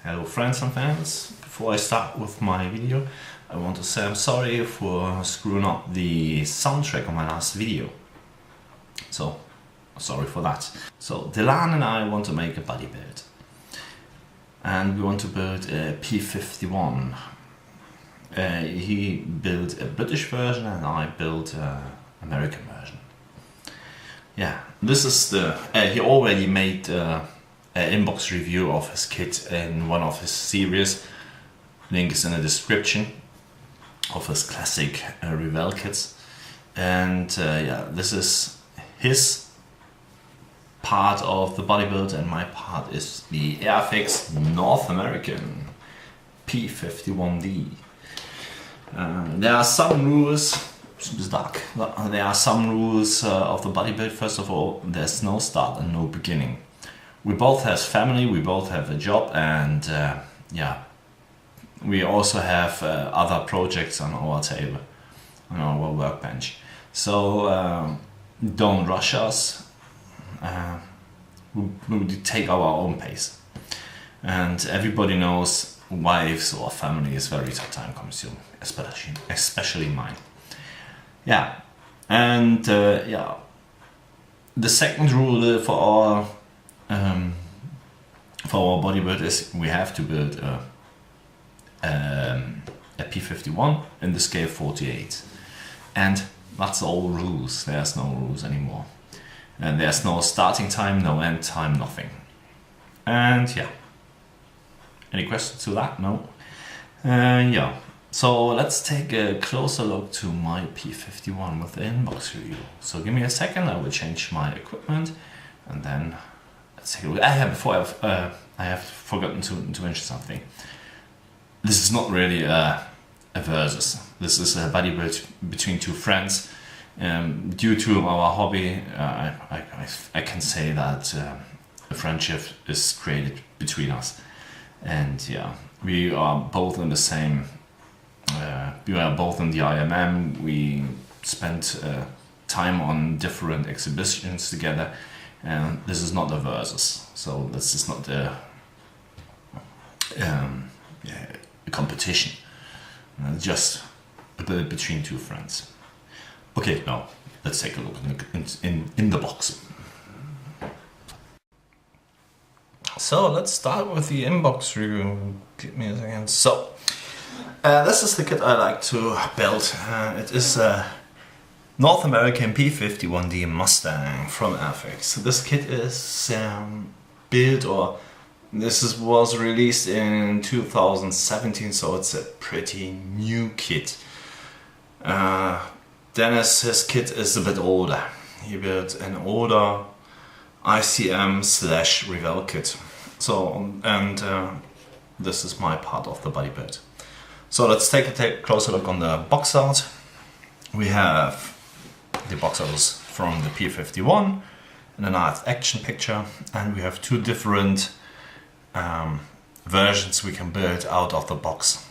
Hello friends and fans, before I start with my video I want to say I'm sorry for screwing up the soundtrack on my last video. So, sorry for that. So, DeLan and I want to make a buddy build. And we want to build a P-51. He built a British version and I built an American version. Yeah, this is the... he already made an inbox review of his kit in one of his series. Link is in the description of his classic Revell kits. And yeah, this is his part of the bodybuild and my part is the Airfix North American P-51D. There are some rules. It's dark. There are some rules of the bodybuild. First of all, there's no start and no beginning. We both have family, we both have a job, and yeah, we also have other projects on our table, on our workbench. So don't rush us. We take our own pace. And everybody knows wives or family is very time consuming, especially mine. Yeah, and yeah, the second rule for our bodybuild is we have to build a P-51 in the scale 48, and that's all rules. There's no rules anymore, and there's no starting time, no end time, nothing. And yeah, any questions to that? No. Yeah. So let's take a closer look to my P-51 with the inbox review. So give me a second, I will change my equipment and then let's take a look. I have forgotten to mention something. This is not really a versus. This is a buddy build between two friends. Due to our hobby, I can say that a friendship is created between us. And yeah, we are both in the same. We are both in the IMM. We spent time on different exhibitions together, and this is not a versus. So this is not a competition. Just a bit between two friends. Okay, now let's take a look in the box. So let's start with the inbox review. Give me a second. So. This is the kit I like to build. It is a North American P-51D Mustang from Airfix. This kit is built, or was released in 2017, so it's a pretty new kit. Dennis, his kit is a bit older. He built an older ICM/Revell kit. So, and this is my part of the body build. So let's take a closer look on the box art. We have the box arts from the P-51 and a nice action picture, and we have two different versions we can build out of the box.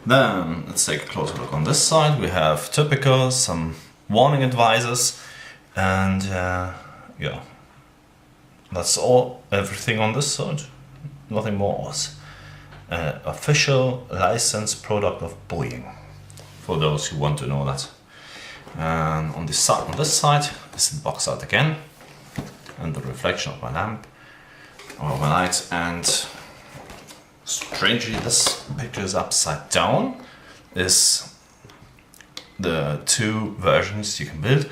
Then let's take a closer look on this side. We have typical, some warning advices, and yeah, that's everything on this side, nothing more. Official licensed product of Boeing, for those who want to know that. And on this side is the box art again, and the reflection of my lamp or my light. And strangely, this picture is upside down. Is the two versions you can build,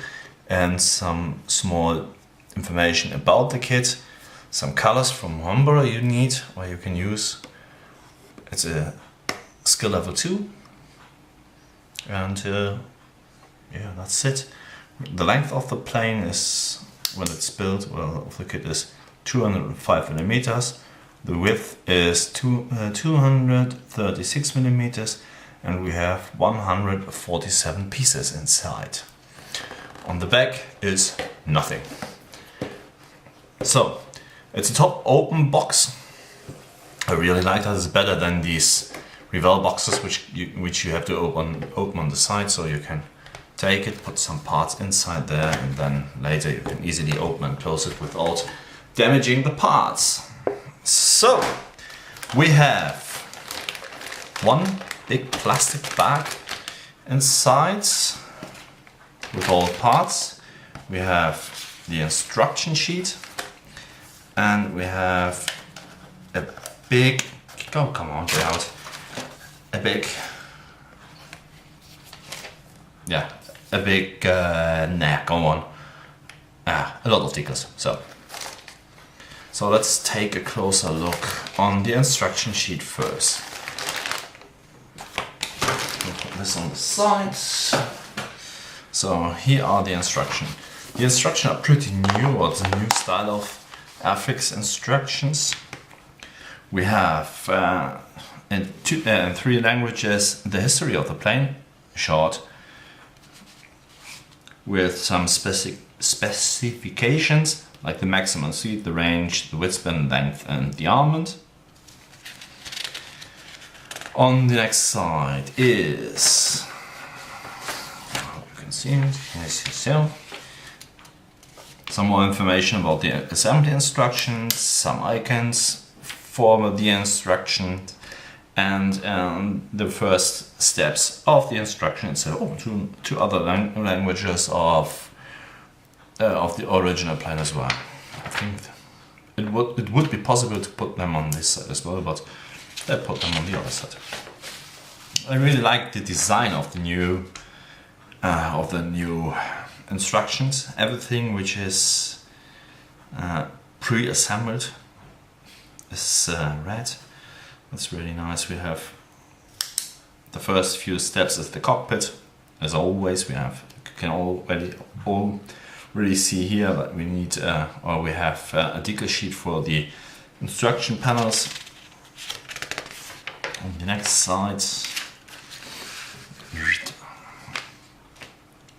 and some small information about the kit, some colors from Humber you need or you can use. It's a skill level 2, and yeah, that's it. The length of the plane is, when it's built, of the kit is 205 millimeters. The width is 236 millimeters, and we have 147 pieces inside. On the back is nothing. So it's a top open box. I really like that. It's better than these Revell boxes which you have to open on the side, so you can take it, put some parts inside there, and then later you can easily open and close it without damaging the parts. So we have one big plastic bag inside with all parts. We have the instruction sheet, and we have a big, oh come on, get out, a big, yeah, a big, nah, go on, a lot of stickers. So let's take a closer look on the instruction sheet first. We'll put this on the side. So here are the instructions. The instructions are pretty new, or it's a new style of Airfix instructions. We have in 3 languages the history of the plane, short, with some specifications like the maximum speed, the range, the width span, length, and the armament. On the next slide is, I hope you can see it, yes, so. Some more information about the assembly instructions, some icons for the instructions, and the first steps of the instructions. So two other languages of the original plane as well. I think it would be possible to put them on this side as well, but I put them on the other side. I really like the design of the new instructions. Everything which is pre-assembled is red. That's really nice. We have the first few steps is the cockpit. As always, you can already see here that we need or we have a decal sheet for the instruction panels. On the next slide,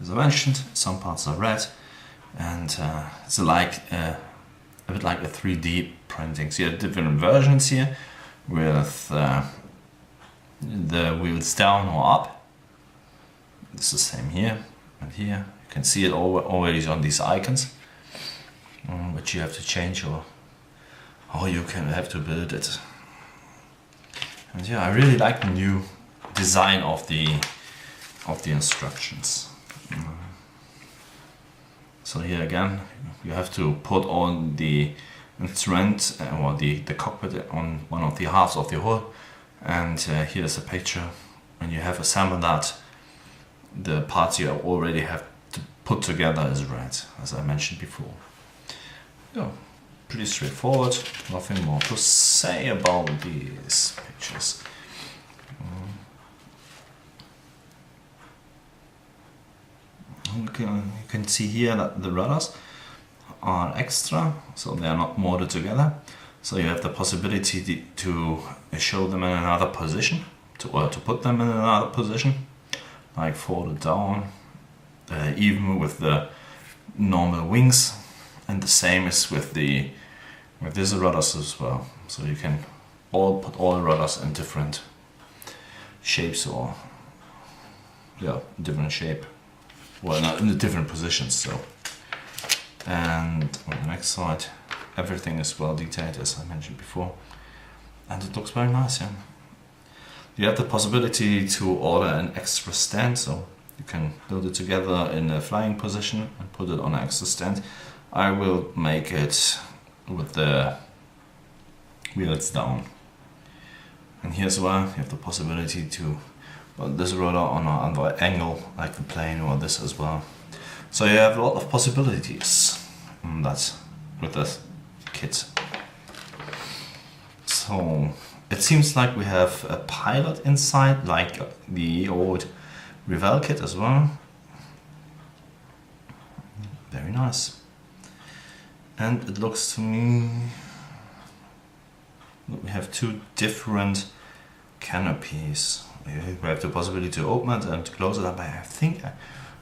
as I mentioned, some parts are red, and it's like a bit like a 3D printing. So you have different versions here with the wheels down or up. It's the same here and here. You can see it always on these icons, but you have to change or you can have to build it. And yeah, I really like the new design of the instructions. So here again, you have to put on the instrument or the cockpit on one of the halves of the hull, and here's a picture. When you have assembled that, the parts you already have to put together is red, as I mentioned before. Yeah, pretty straightforward, nothing more to say about these pictures. You can see here that the rudders are extra, so they are not molded together. So you have the possibility to show them in another position, to put them in another position, like folded down, even with the normal wings, and the same is with these rudders as well. So you can put all rudders in different shapes, or different shape. Well, not in the different positions. So, and on the next slide, everything is well detailed, as I mentioned before, and it looks very nice. Yeah, you have the possibility to order an extra stand, so you can build it together in a flying position and put it on an extra stand. I will make it with the wheels down, and here as well you have the possibility to put this rudder on another angle, like the plane, or this as well. So you have a lot of possibilities with this kit. So it seems like we have a pilot inside, like the old Revell kit as well. Very nice. And it looks to me we have 2 different canopies. You have the possibility to open it and to close it up. I think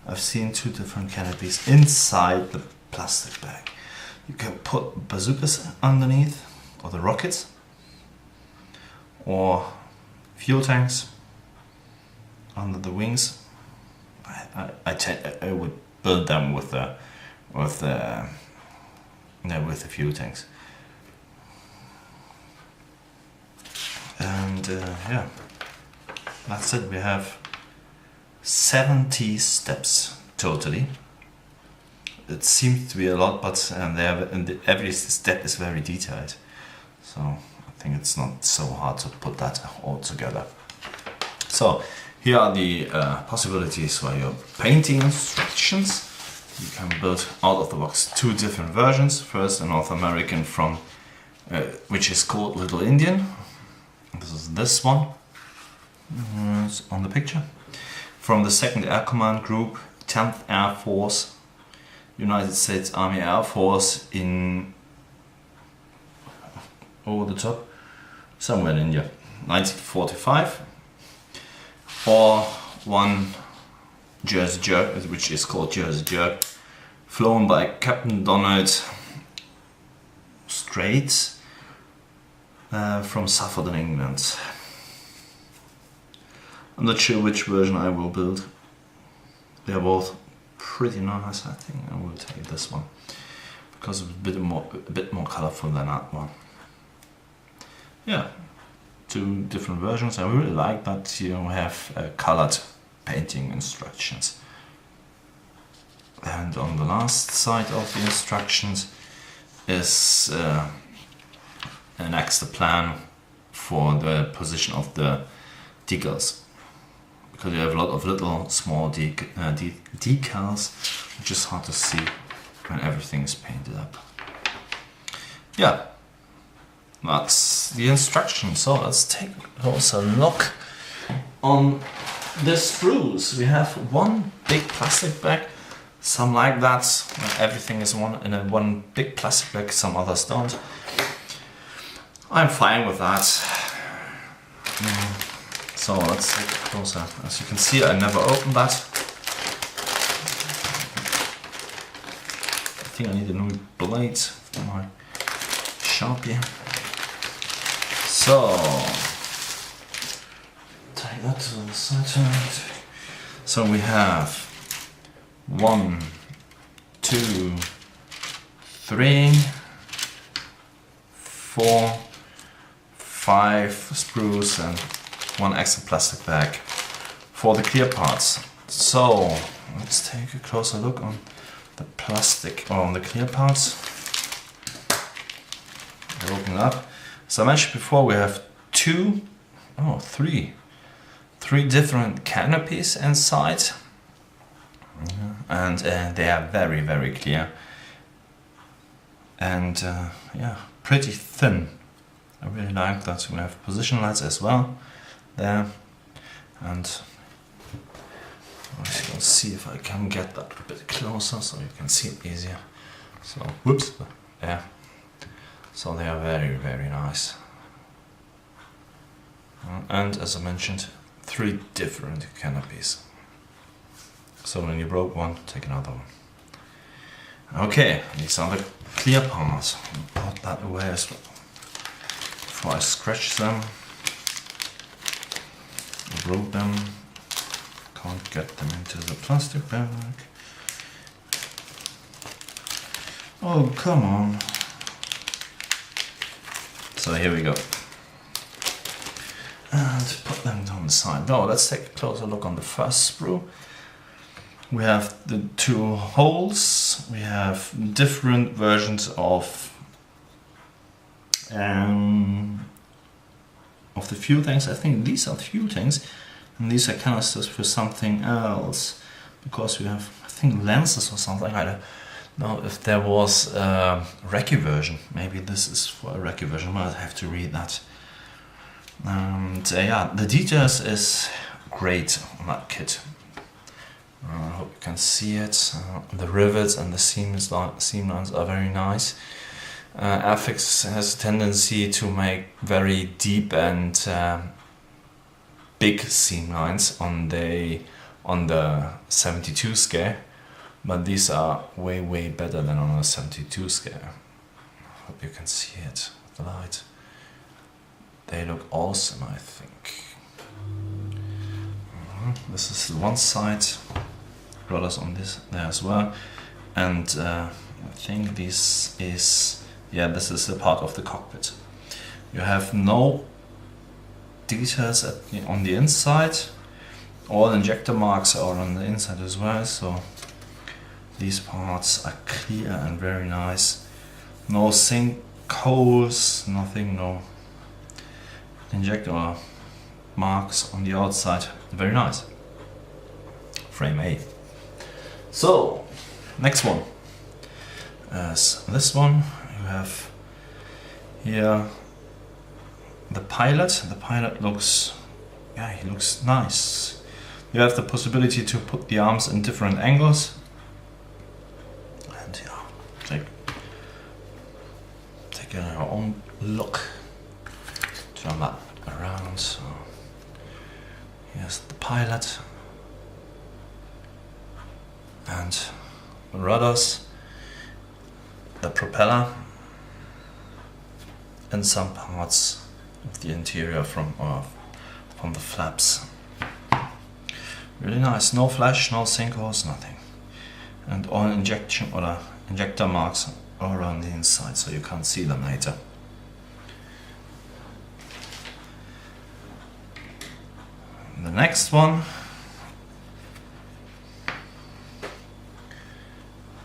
I've seen 2 different canopies inside the plastic bag. You can put bazookas underneath, or the rockets, or fuel tanks under the wings. I would build them with the fuel tanks. And yeah, that's it. We have 70 steps totally. It seems to be a lot, but every step is very detailed. So I think it's not so hard to put that all together. So here are the possibilities for your painting instructions. You can build out of the box 2 different versions. First, a North American from which is called Little Indian. This is this one. It's on the picture. From the 2nd Air Command Group, 10th Air Force, United States Army Air Force in over the top, somewhere in India, 1945. Or one Jersey Jerk, which is called Jersey Jerk, flown by Captain Donald Straits from Suffolk, England. I'm not sure which version I will build. They're both pretty nice. I think I will take this one because it's a bit more colorful than that one. Yeah, 2 different versions. I really like that you have colored painting instructions. And on the last side of the instructions is an extra plan for the position of the decals, because you have a lot of little small decals, which is hard to see when everything is painted up. Yeah, that's the instructions. So let's take a closer look on the screws. We have one big plastic bag. Some like that, everything is in a one big plastic bag, some others don't. I'm fine with that. So let's take a closer. As you can see, I never opened that. I think I need a new blade for my Sharpie. So take that to the side. So we have 1, 2, 3, 4, 5 screws and 1 extra plastic bag for the clear parts. So let's take a closer look on the plastic or on the clear parts. Open up. As I mentioned before, we have 3 different canopies inside, and they are very, very clear and yeah, pretty thin. I really like that. We have position lights as well there, and let's see if I can get that a bit closer so you can see it easier. So whoops, yeah. So they are very, very nice. And as I mentioned, 3 different canopies. So when you broke one, take another one. Okay, these are the clear parts. I'll put that away as well. Before I scratch them, I broke them. Can't get them into the plastic bag. Oh, come on. So here we go. And put them on the side. Now let's take a closer look on the first sprue. We have the 2 holes. We have different versions of the fuel tanks. I think these are fuel tanks, and these are canisters for something else, because we have, I think, lenses or something. I don't know if there was a recce version. Maybe this is for a recce version. I have to read that. And yeah, the details is great on that kit. I hope you can see it. The rivets and the seam lines are very nice. Airfix has a tendency to make very deep and big seam lines on the 72 scale, but these are way, way better than on a 72 scale. I hope you can see it with the light. They look awesome, I think. This is one side, rollers on this there as well, and I think this is, yeah, this is a part of the cockpit. You have no details on the inside. All injector marks are on the inside as well, so these parts are clear and very nice. No sinkholes, nothing, no injector marks on the outside. Very nice. Frame A. So, next one is this one. You have here the pilot. The pilot looks, yeah, he looks nice. You have the possibility to put the arms in different angles. And yeah, take your own look. Turn that around. So here's the pilot. And the rudders, the propeller, and some parts of the interior from the flaps. Really nice, no flash, no sinkholes, nothing. And all injector marks are on the inside, so you can't see them later. The next one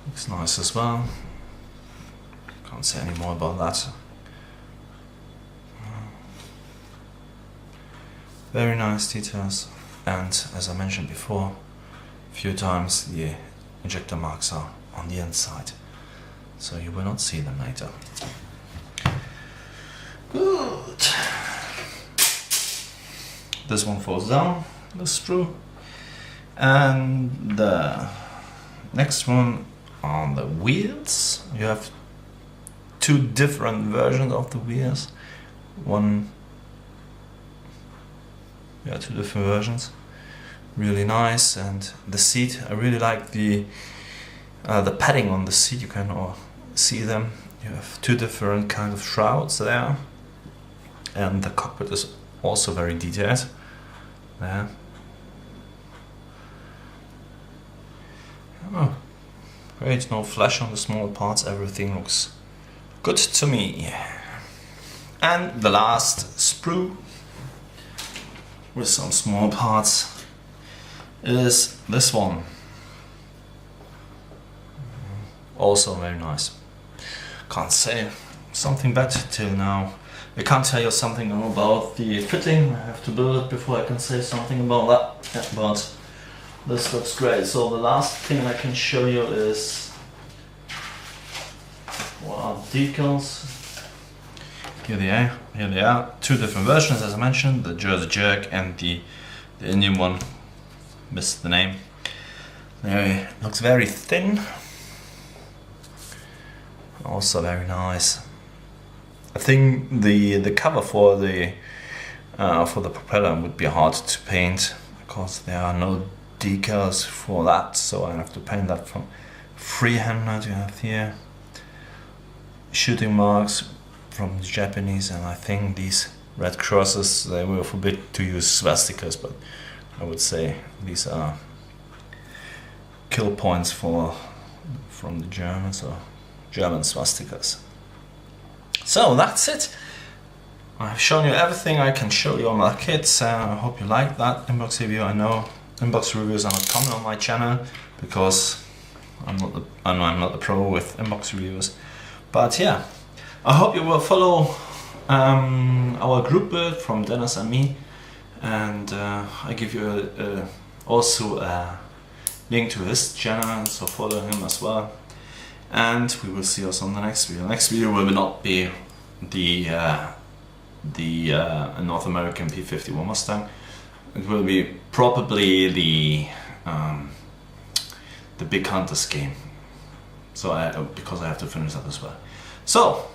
looks nice as well. Can't say any more about that. Very nice details. And as I mentioned before a few times, the injector marks are on the inside, so you will not see them later. Good. This one falls down, the screw. And the next one on the wheels. You have two different versions of the wheels. Two different versions. Really nice. And the seat, I really like the padding on the seat. You can all see them. You have two different kind of shrouds there, and the cockpit is also very detailed there. Oh, great, no flash on the small parts, everything looks good to me. And the last sprue with some small parts is this one. Also very nice. Can't say something bad till now. I can't tell you something about the fitting. I have to build it before I can say something about that. Yeah, but this looks great. So the last thing I can show you is decals. Here they are. Two different versions, as I mentioned, the Jersey Jerk and the Indian one. Missed the name. It looks very thin. Also very nice. I think the cover for the propeller would be hard to paint because there are no decals for that, so I have to paint that from freehand. That you have here shooting marks from the Japanese, and I think these red crosses, they were forbidden to use swastikas, but I would say these are kill points from the Germans, or German swastikas. So that's it. I've shown you everything I can show you on my kits. I hope you like that inbox review. I know inbox reviews are not common on my channel because I'm not a pro with inbox reviews. But yeah, I hope you will follow our group build from Dennis and me, and I give you also a link to his channel, so follow him as well. And we will see us on the next video. The next video will not be the North American P-51 Mustang. It will be probably the Big Hunters game. So because I have to finish that as well. So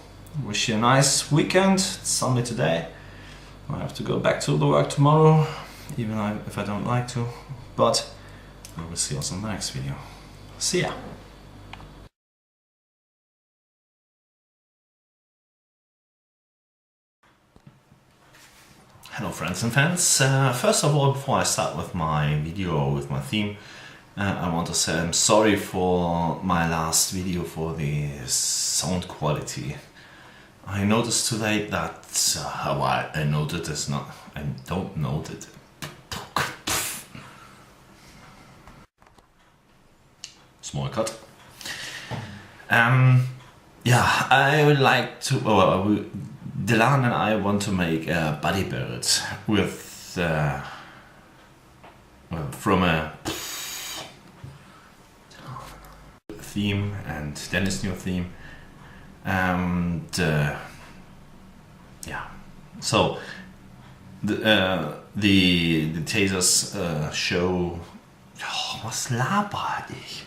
wish you a nice weekend. It's Sunday today. I have to go back to the work tomorrow, even if I don't like to. But we will see us on the next video. See ya. Hello friends and fans. First of all, before I start with my video, with my theme, I want to say I'm sorry for my last video, for the sound quality. I noticed today that well, I noted is not. I don't note it. Small cut. Yeah, I would like to. DeLan and I want to make a body build with from a theme and Dennis' new theme, and yeah. So the tasers show. Oh, was laber ich?